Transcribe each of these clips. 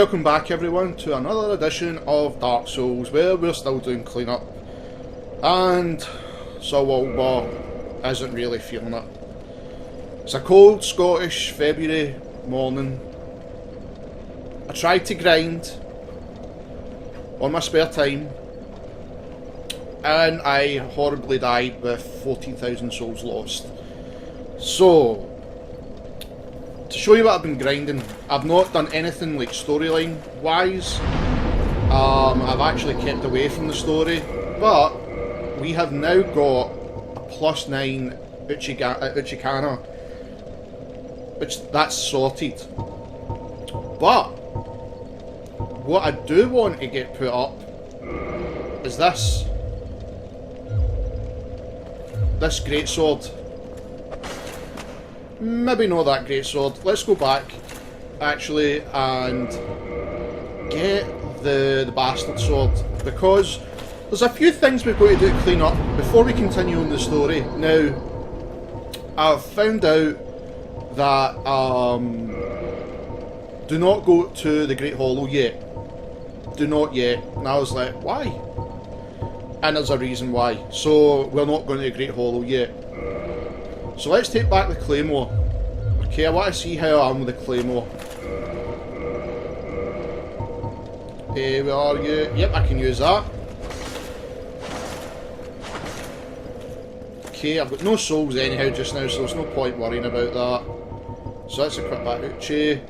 Welcome back everyone to another edition of Dark Souls where we're still doing cleanup and Sir Wilbur isn't really feeling it. It's a cold Scottish February morning. I tried to grind on my spare time and I horribly died with 14,000 souls lost. So, to show you what I've been grinding, I've not done anything like storyline wise. I've actually kept away from the story, but we have now got a +9 Uchicanna, which that's sorted. But what I do want to get put up is this greatsword. Maybe not that greatsword. Let's go back actually and get the bastard sword, because there's a few things we've got to do to clean up before we continue on the story. Now, I've found out that do not go to the Great Hollow yet. Do not yet. And I was like, why? And there's a reason why. So we're not going to the Great Hollow yet. So let's take back the Claymore. Okay, I want to see how I am with the Claymore. Where are you? Yep, I can use that. Okay, I've got no souls anyhow just now, so there's no point worrying about that. So let's equip that Uchi.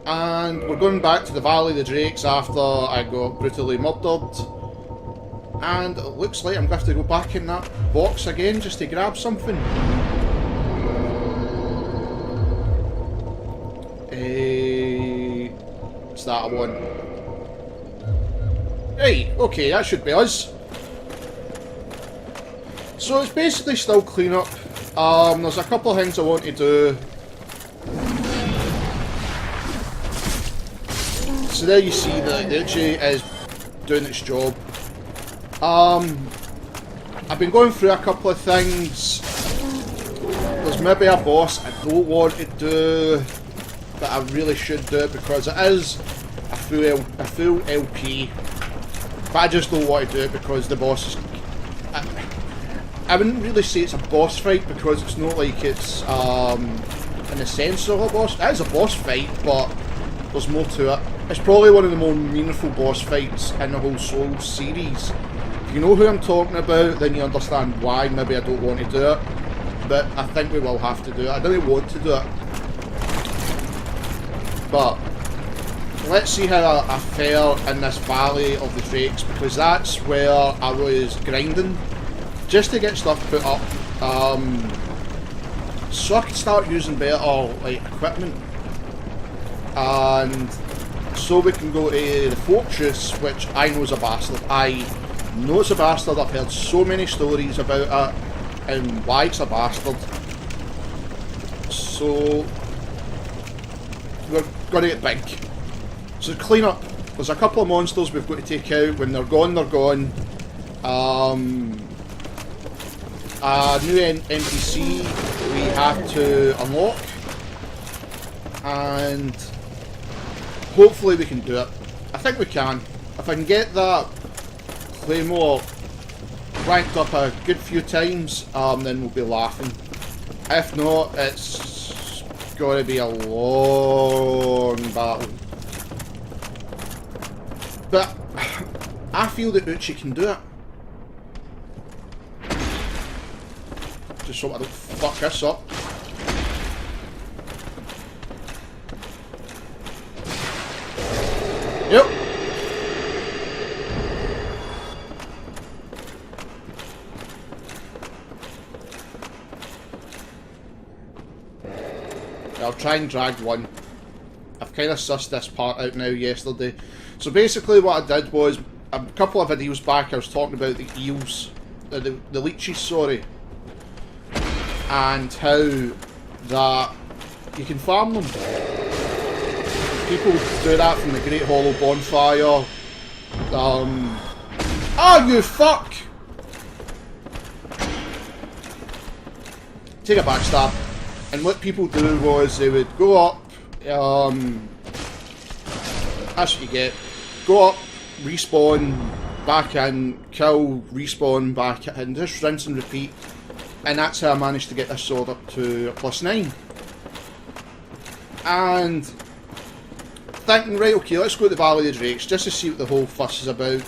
And we're going back to the Valley of the Drakes after I got brutally murdered. And it looks like I'm going to have to go back in that box again just to grab something. What's that I want? Right, okay, that should be us. So it's basically still cleanup. There's a couple of things I want to do. So there you see that the Uchi is doing its job. I've been going through a couple of things. There's maybe a boss I don't want to do, but I really should do it because it is a full LP. But I just don't want to do it because the boss is... I wouldn't really say it's a boss fight because it's not like it's in the sense of a boss. It is a boss fight, but there's more to it. It's probably one of the more meaningful boss fights in the whole Souls series. If you know who I'm talking about, then you understand why maybe I don't want to do it. But I think we will have to do it. I don't want to do it. But let's see how I fare in this Valley of the Drakes, because that's where I was grinding just to get stuff put up, so I could start using better like equipment, and so we can go to the fortress, which I know is a bastard. I know it's a bastard. I've heard so many stories about it and why it's a bastard. So we're going to get big. So clean up. There's a couple of monsters we've got to take out. When they're gone, they're gone. A new NPC we have to unlock, and hopefully we can do it. I think we can. If I can get that Claymore ranked up a good few times, then we'll be laughing. If not, it's going to be a long battle. But I feel that Uchi can do it. Just so I don't fuck this up. Yep. I'll try and drag one. I've kind of sussed this part out now yesterday. So basically what I did was, a couple of videos back I was talking about the eels, the leeches, sorry. And how that you can farm them. People do that from the Great Hollow bonfire. Oh, you fuck! Take a backstab. And what people do was they would go up, That's what you get. Go up, respawn, back in, kill, respawn, back in, just rinse and repeat. And that's how I managed to get this sword up to a +9. And thinking, right, okay, let's go to the Valley of the Drakes just to see what the whole fuss is about.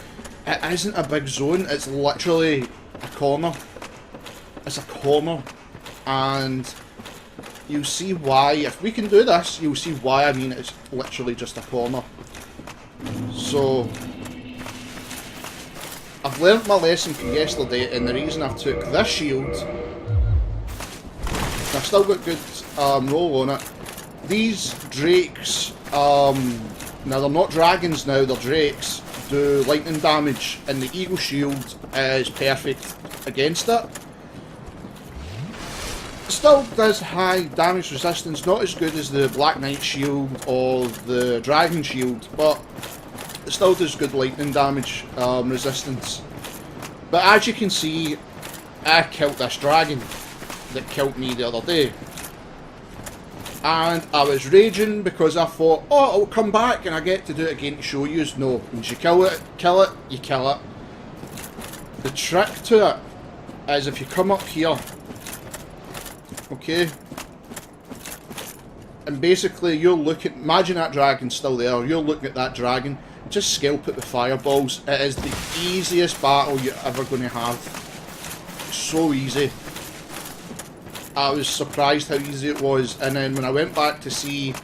It isn't a big zone, it's literally a corner. It's a corner. And you'll see why, if we can do this, you'll see why I mean it's literally just a corner. So, I've learnt my lesson from yesterday, and the reason I took this shield, I've still got good roll on it. These drakes, now they're not dragons now, they're drakes, do lightning damage, and the eagle shield is perfect against it. Still does high damage resistance, not as good as the Black Knight shield or the dragon shield, but it still does good lightning damage resistance. But as you can see, I killed this dragon that killed me the other day. And I was raging because I thought, oh, it'll come back and I get to do it again to show you. No, once you kill it, you kill it. The trick to it is if you come up here, okay, and basically you're looking, imagine that dragon's still there, you're looking at that dragon, just scalp it with fireballs. It is the easiest battle you're ever going to have. So easy. I was surprised how easy it was, and then when I went back to see,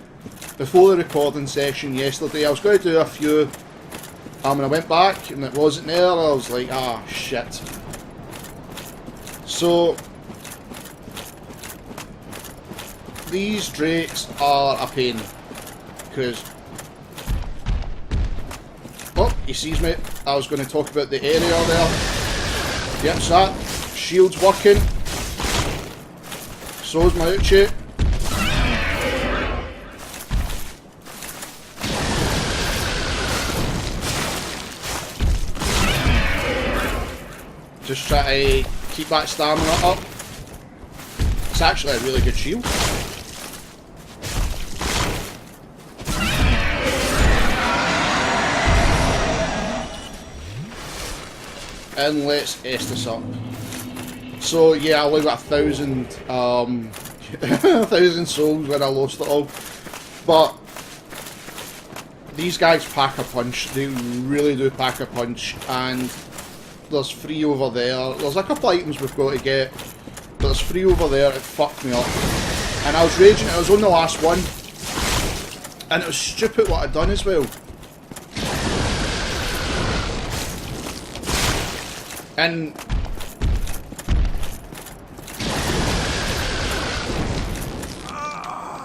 before the recording session yesterday, I was going to do a few, and I went back and it wasn't there, I was like, ah, shit. So, these drakes are a pain, because, oh, he sees me. I was going to talk about the area there. Yep, so that shield's working. So's my ouchie. Just try to keep that stamina up. It's actually a really good shield. And let's S this up. So yeah, I only got 1,000 1,000 souls when I lost it all. But these guys pack a punch. They really do pack a punch. And there's 3 over there. There's a couple items we've got to get. But there's 3 over there. It fucked me up. And I was raging. I was on the last one. And it was stupid what I'd done as well. And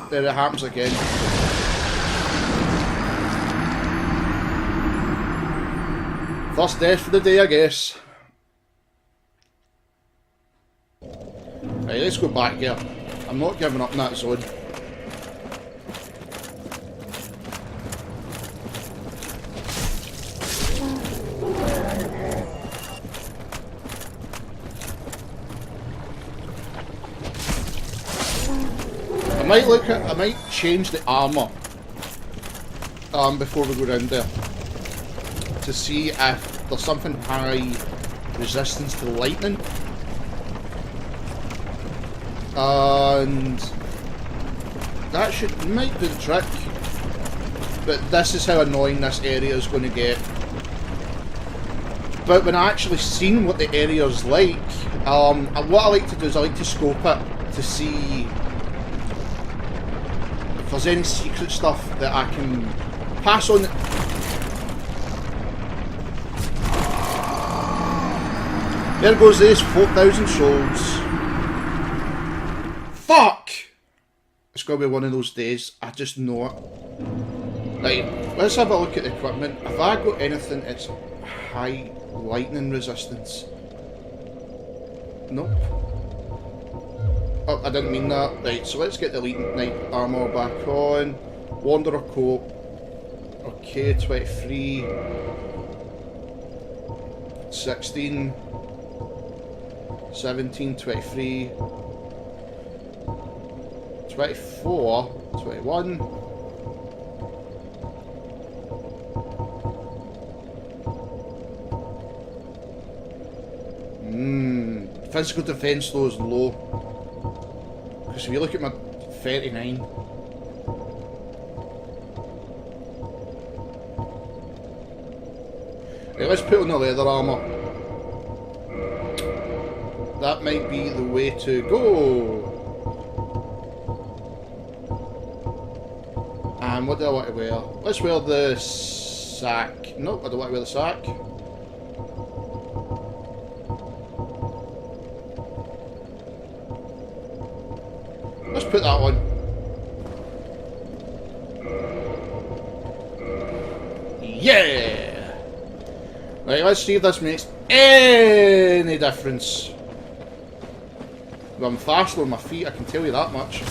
there it happens again. First death for the day, I guess. Right, let's go back here. I'm not giving up in that zone. I might change the armour before we go round there to see if there's something high resistance to lightning, and that might do the trick. But this is how annoying this area is going to get. But when I actually seen what the area is like, what I like to do is I like to scope it to see if there's any secret stuff that I can pass on. There goes this 4,000 souls. Fuck! It's going to be one of those days. I just know it. Right, let's have a look at the equipment. Have I got anything that's high lightning resistance? Nope. Oh, I didn't mean that. Right, so let's get the Elite Knight armour back on. Wanderer coat. Okay, 23. 16. 17, 23. 24. 21. Physical defence though is low. Because if you look at my 39. Right, let's put on the leather armour. That might be the way to go. And what do I want to wear? Let's wear the sack. Nope, I don't want to wear the sack. Let's put that on. Yeah! Right, let's see if this makes any difference. Well, I'm faster on my feet, I can tell you that much.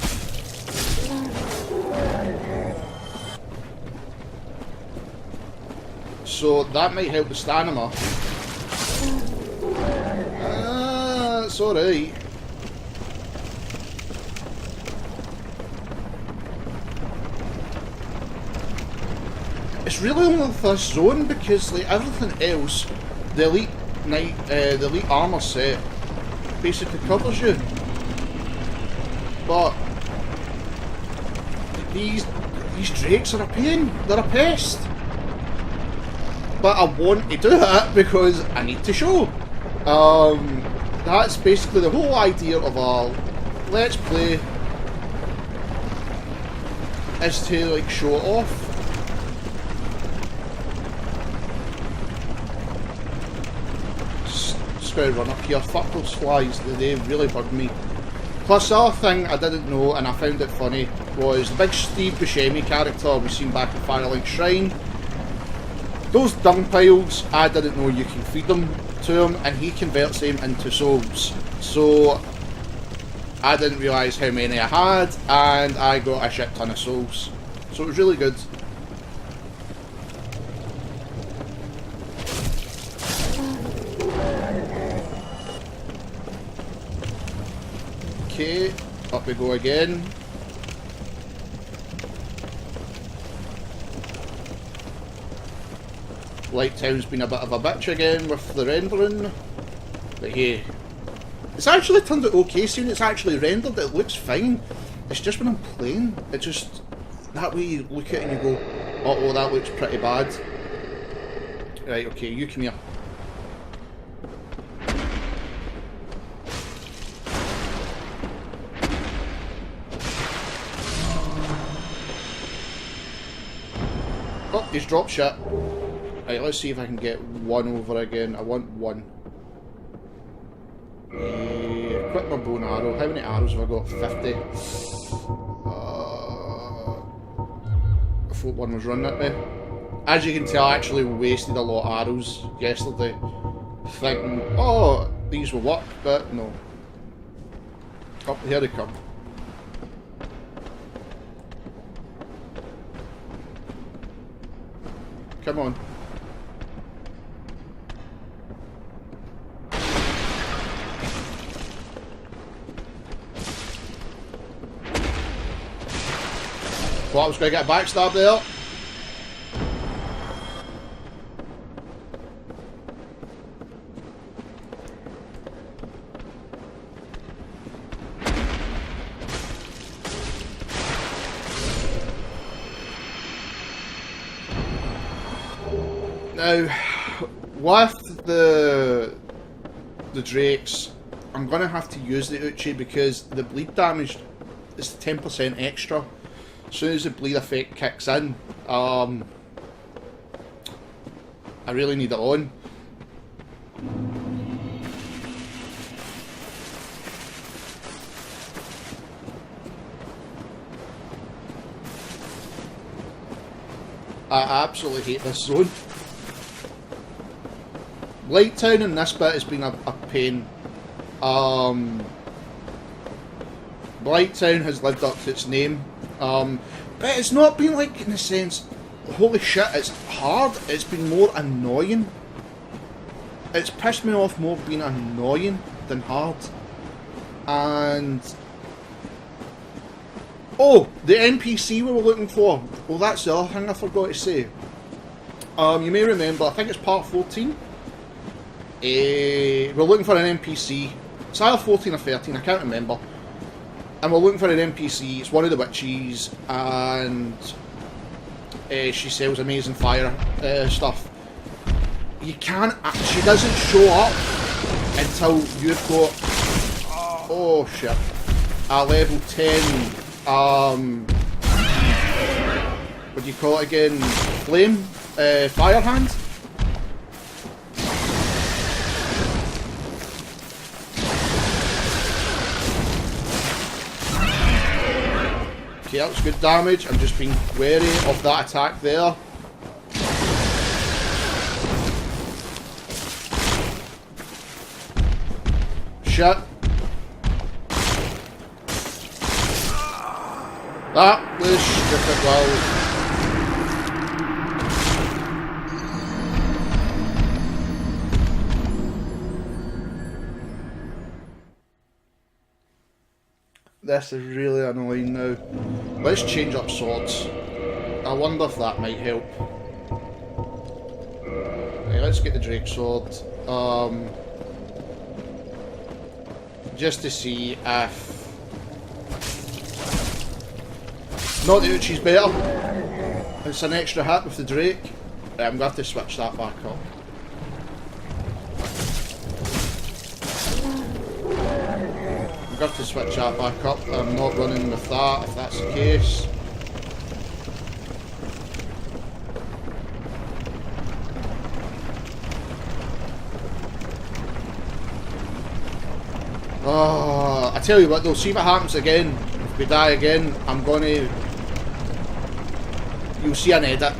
So that might help the stamina. It's alright. It's really only this zone because like everything else, the elite armor set basically covers you. But these drakes are a pain. They're a pest. But I want to do it because I need to show. That's basically the whole idea of a let's play, is to like show it off. Just gotta run up here. Fuck those flies, they really bug me. Plus the other thing I didn't know, and I found it funny, was the big Steve Buscemi character we've seen back in Firelight Shrine. Those dung piles, I didn't know you can feed them to him, and he converts them into souls. So I didn't realise how many I had, and I got a shit ton of souls. So it was really good. Okay, up we go again. Lighttown's been a bit of a bitch again with the rendering. But hey, it's actually turned out okay. Seeing it's actually rendered, it looks fine. It's just when I'm playing, it just, that way you look at it and you go, oh, that looks pretty bad. Right, okay, you come here. Oh, he's dropped shit. Right, let's see if I can get one over again. I want one. Equip my bow and arrow. How many arrows have I got? 50. I thought one was running at me. As you can tell, I actually wasted a lot of arrows yesterday. Thinking, oh, these will work, but no. Oh, here they come. Come on. Thought I was going to get a backstab there. Now, with the drakes, I'm going to have to use the Uchi because the bleed damage is 10% extra. As soon as the bleed effect kicks in, I really need it on. I absolutely hate this zone. Lighttown in this bit has been a pain. Blighttown has lived up to its name. But it's not been like, in a sense, holy shit, it's hard. It's been more annoying. It's pissed me off more being annoying than hard. And oh, the NPC we were looking for. Well, that's the other thing I forgot to say. You may remember, I think it's part 14. We're looking for an NPC. It's either 14 or 13, I can't remember. And we're looking for an NPC. It's one of the witches, and she sells amazing fire stuff. You can't. She doesn't show up until you've got. Oh shit! A level 10. What do you call it again? Flame, fire hand. Okay, that was good damage. I'm just being wary of that attack there. Shit. That was stupid, well. This is really annoying now. Let's change up swords. I wonder if that might help. Right, let's get the Drake sword. Just to see if... Not that Uchi's better. It's an extra hit with the Drake. Right, I'm going to have to switch that back up. I'm going to have to switch that back up. I'm not running with that if that's the case. Oh, I tell you what though, see what happens again. If we die again, I'm gonna... You'll see an edit.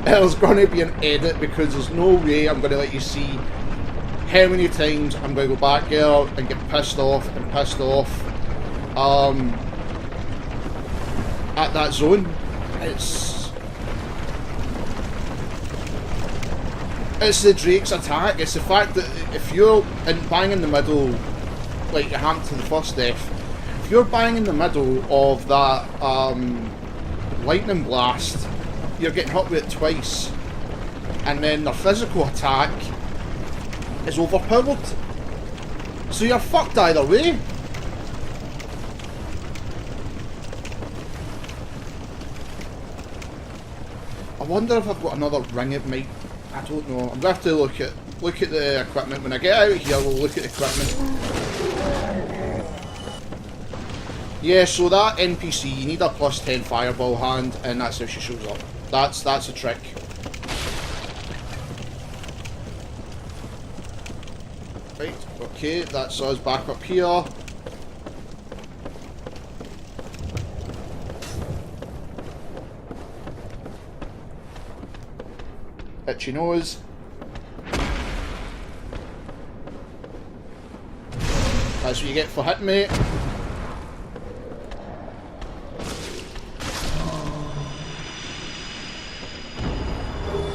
There's gonna be an edit because there's no way I'm gonna let you see how many times I'm gonna go back there and get pissed off at that zone. It's the Drake's attack. It's the fact that if you're bang in the middle, like it happened to the first death, if you're bang in the middle of that lightning blast, you're getting hit with it twice, and then their physical attack is overpowered. So you're fucked either way. I wonder if I've got another ring. It might. I don't know. I'm gonna have to look at the equipment when I get out here. We'll look at the equipment. Yeah, so that NPC, you need a plus 10 fireball hand, and that's how she shows up. That's a trick. Right. Okay, that's us back up here. Itchy nose. That's what you get for hitting me.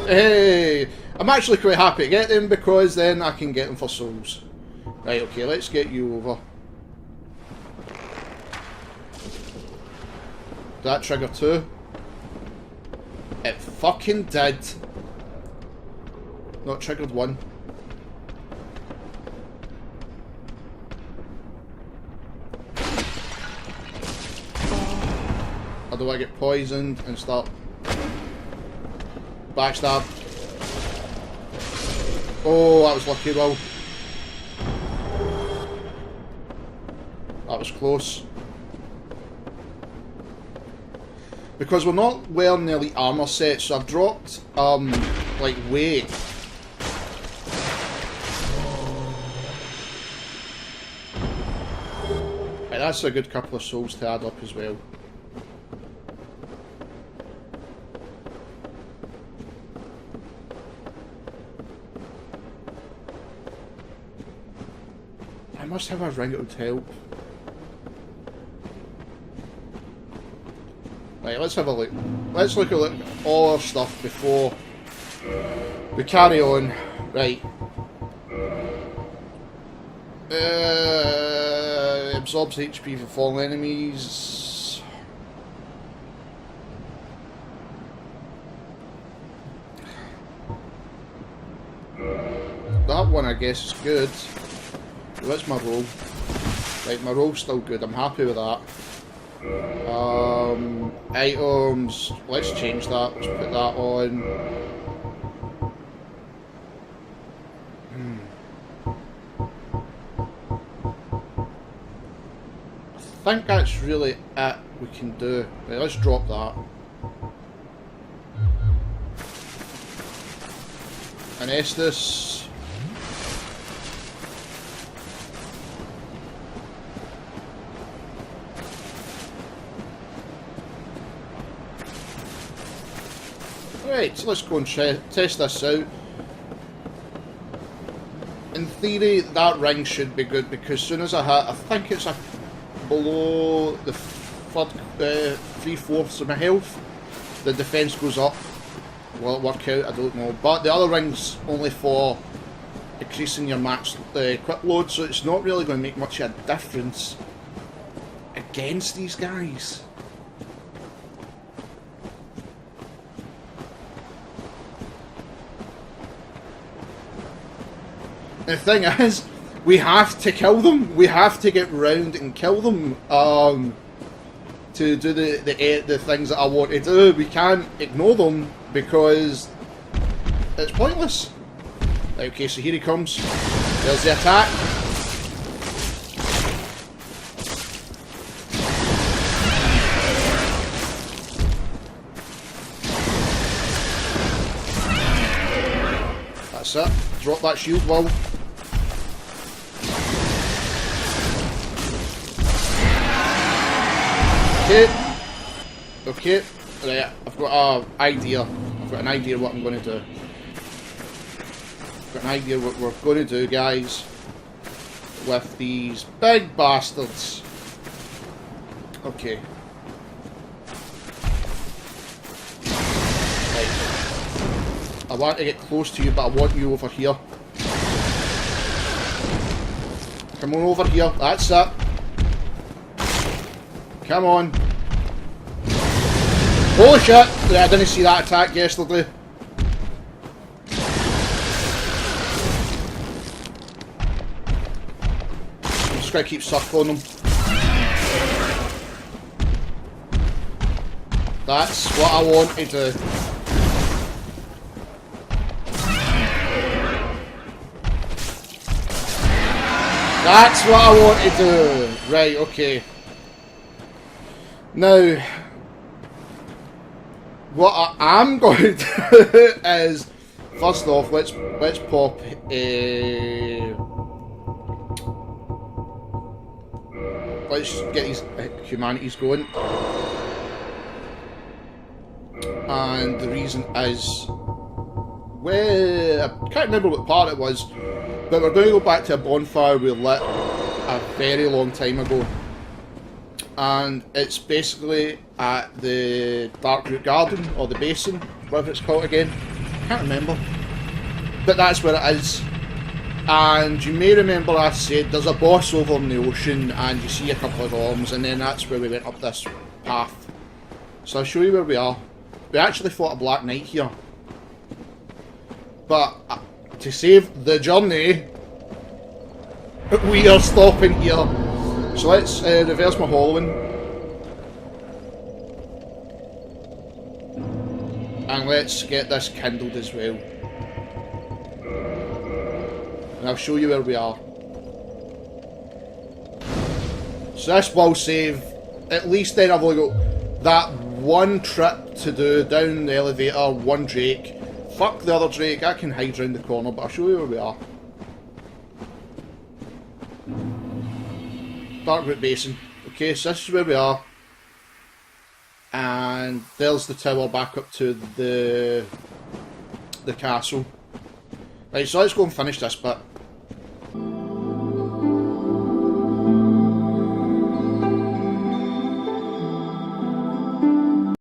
Hey! I'm actually quite happy to get them because then I can get them for souls. Right, okay, let's get you over. Did that trigger too? It fucking did. Not triggered one. Or do I get poisoned and start... Backstab. Oh, that was lucky, Will. That was close. Because we're not wearing the elite armor set, so I've dropped, like, weight. Right, that's a good couple of souls to add up as well. I must have a ring that would help. Right, let's have a look. Let's look at all our stuff before we carry on. Right. Absorbs HP for fallen enemies. That one, I guess, is good. What's my roll? Right, my roll's still good. I'm happy with that. Items. Let's change that. Let's put that on. I think that's really it we can do. Right, let's drop that. And Estus. Right, so let's go and test this out. In theory, that ring should be good because as soon as I hit, I think it's below the third, 3/4 of my health, the defence goes up. Will it work out? I don't know. But the other ring's only for increasing your max quick load, so it's not really going to make much of a difference against these guys. The thing is, we have to kill them. We have to get round and kill them to do the things that I want to do. We can't ignore them because it's pointless. Right, okay, so here he comes. There's the attack. That's it. Drop that shield wall. Okay, right, I've got an idea. I've got an idea what I'm going to do. I've got an idea what we're going to do, guys, with these big bastards. Okay. Right. I want to get close to you, but I want you over here. Come on over here, that's it. Come on. Holy shit! I didn't see that attack yesterday. I'm just going to keep circling them. That's what I want to do. That's what I want to do. Right, okay. Now, what I am going to do is, first off, let's pop let's get his humanities going. And the reason is, well, I can't remember what part it was, but we're going to go back to a bonfire we lit a very long time ago. And it's basically at the Darkroot Garden, or the Basin, whatever it's called again. Can't remember. But that's where it is. And you may remember I said there's a boss over in the ocean and you see a couple of arms, and then that's where we went up this path. So I'll show you where we are. We actually fought a Black Knight here. But to save the journey, we are stopping here. So let's reverse my hollowing. And let's get this kindled as well. And I'll show you where we are. So this will save, at least then I've only got that one trip to do down the elevator, one Drake. Fuck the other Drake, I can hide round the corner, but I'll show you where we are. Darkroot Basin. Okay, so this is where we are. And there's the tower back up to the castle. Right, so let's go and finish this bit.